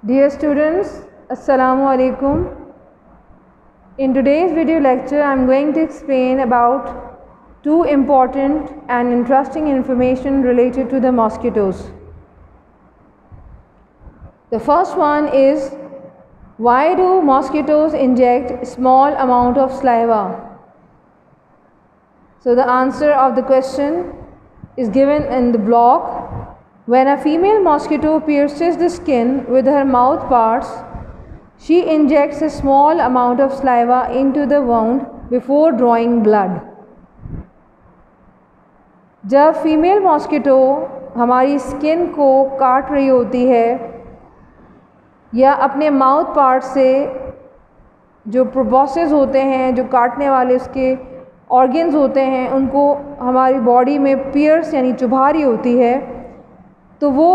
Dear students, Assalamu alaikum. In today's video lecture, I am going to explain about two important and interesting information related to the mosquitoes. The first one is, why do mosquitoes inject small amount of saliva? So the answer of the question is given in the block. When a female mosquito pierces the skin with her mouth parts, she injects a small amount of saliva into the wound before drawing blood. जब female mosquito हमारी skin को काट रही होती है या अपने mouth part से जो प्रोबॉसेस होते हैं, जो काटने वाले उसके ऑर्गन्स होते हैं, उनको हमारी बॉडी में पियर्स यानी चुभा रही होती है, तो वो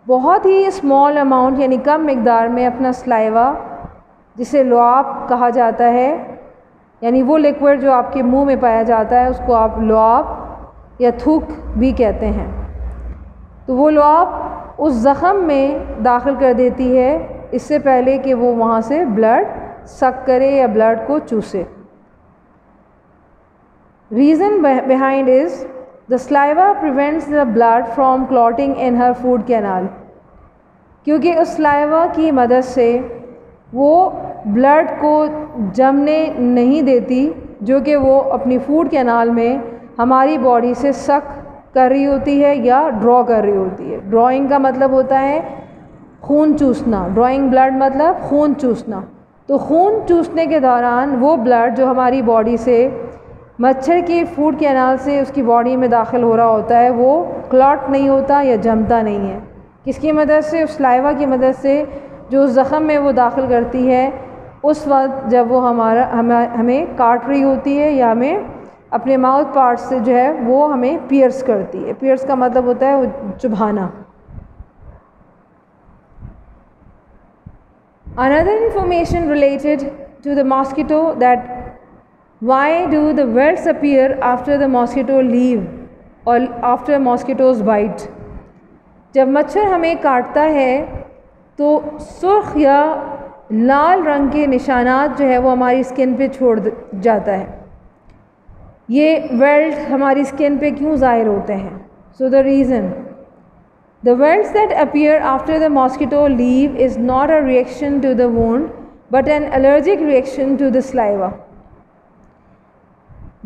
बहुत ही स्मॉल अमाउंट यानी कम मिक़दार में अपना सलाइवा, जिसे लुआब कहा जाता है, यानी वो लिक्विड जो आपके मुंह में पाया जाता है उसको आप लुआब या थूक भी कहते हैं, तो वो लुआब उस ज़ख़म में दाखिल कर देती है इससे पहले कि वो वहाँ से ब्लड सक करे या ब्लड को चूसे. Reason behind is The saliva prevents the blood from clotting in her food canal. क्योंकि उस saliva की मदद से वो ब्लड को जमने नहीं देती जो कि वो अपनी फूड कैनाल में हमारी बॉडी से सक कर रही होती है या ड्रॉ कर रही होती है. ड्राइंग का मतलब होता है खून चूसना, ड्राइंग ब्लड मतलब खून चूसना. तो खून चूसने के दौरान वो ब्लड जो हमारी बॉडी से मच्छर की फूड कैनाल से उसकी बॉडी में दाखिल हो रहा होता है वो क्लॉट नहीं होता या जमता नहीं है. किसकी मदद से? उस सलाइवा की मदद से जो ज़ख़म में वो दाखिल करती है उस वक्त जब वो हमें काट रही होती है या हमें अपने माउथ पार्ट से जो है वो हमें पियर्स करती है. पियर्स का मतलब होता है वो चुभाना. Another information related to the mosquito, that why do the welts appear after the mosquito leave or after mosquitoes bite? जब मच्छर हमें काटता है तो सुर्ख या लाल रंग के निशानात जो है वो हमारी स्किन पे छोड़ जाता है. ये वेल्ट हमारी स्किन पे क्यों ज़ाहिर होते हैं? So the reason, the welts that appear after the mosquito leave is not a reaction to the wound but an allergic reaction to the saliva.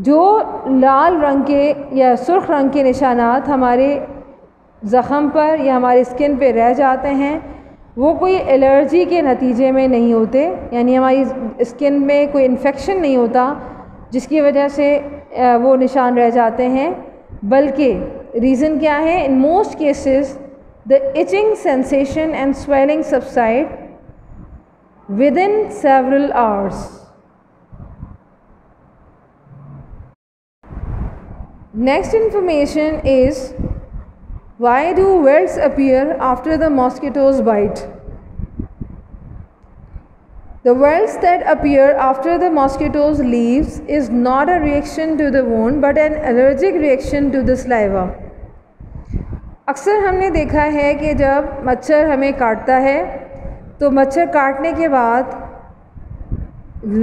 जो लाल रंग के या सुर्ख रंग के निशानात हमारे ज़ख़म पर या हमारी स्किन पे रह जाते हैं वो कोई एलर्जी के नतीजे में नहीं होते, यानी हमारी स्किन में कोई इन्फेक्शन नहीं होता जिसकी वजह से वो निशान रह जाते हैं, बल्कि रीज़न क्या है? In most cases the itching sensation and swelling subside within several hours. Next information is, why do welts appear after the mosquitoes bite? The welts that appear after the mosquitoes leaves is not a reaction to the wound but an allergic reaction to the saliva. अक्सर हमने देखा है कि जब मच्छर हमें काटता है तो मच्छर काटने के बाद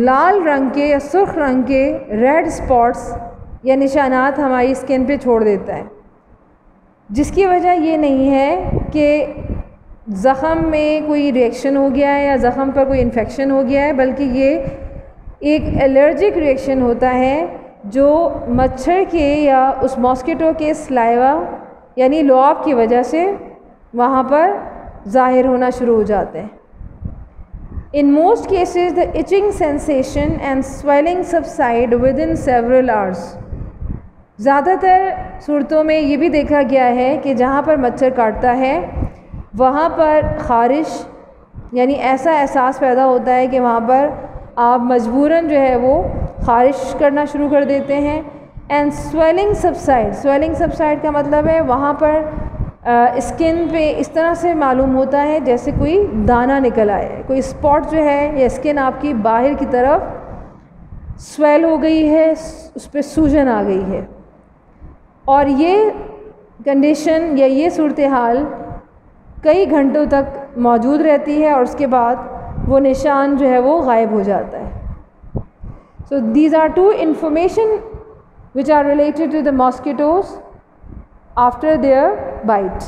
लाल रंग के या सुर्ख रंग के रेड स्पॉट्स या निशानात हमारी स्किन पे छोड़ देता है, जिसकी वजह ये नहीं है कि ज़ख़म में कोई रिएक्शन हो गया है या ज़ख़म पर कोई इन्फेक्शन हो गया है, बल्कि ये एक एलर्जिक रिएक्शन होता है जो मच्छर के या उस मॉस्किटो के सलाइवा यानी लुआब की वजह से वहाँ पर ज़ाहिर होना शुरू हो जाते हैं. In most cases the itching sensation and swelling subside within several hours. ज़्यादातर सूरतों में ये भी देखा गया है कि जहाँ पर मच्छर काटता है वहाँ पर ख़ारिश यानी ऐसा एहसास पैदा होता है कि वहाँ पर आप मजबूरन जो है वो ख़ारिश करना शुरू कर देते हैं. And swelling subside, swelling subside का मतलब है वहाँ पर स्किन पे इस तरह से मालूम होता है जैसे कोई दाना निकल आया है, कोई स्पॉट जो है या स्किन आपकी बाहर की तरफ स्वेल हो गई है, उस पर सूजन आ गई है. और ये कंडीशन या ये सूरत हाल कई घंटों तक मौजूद रहती है और उसके बाद वो निशान जो है वो गायब हो जाता है। So these are two information which are related to the mosquitoes after their bite.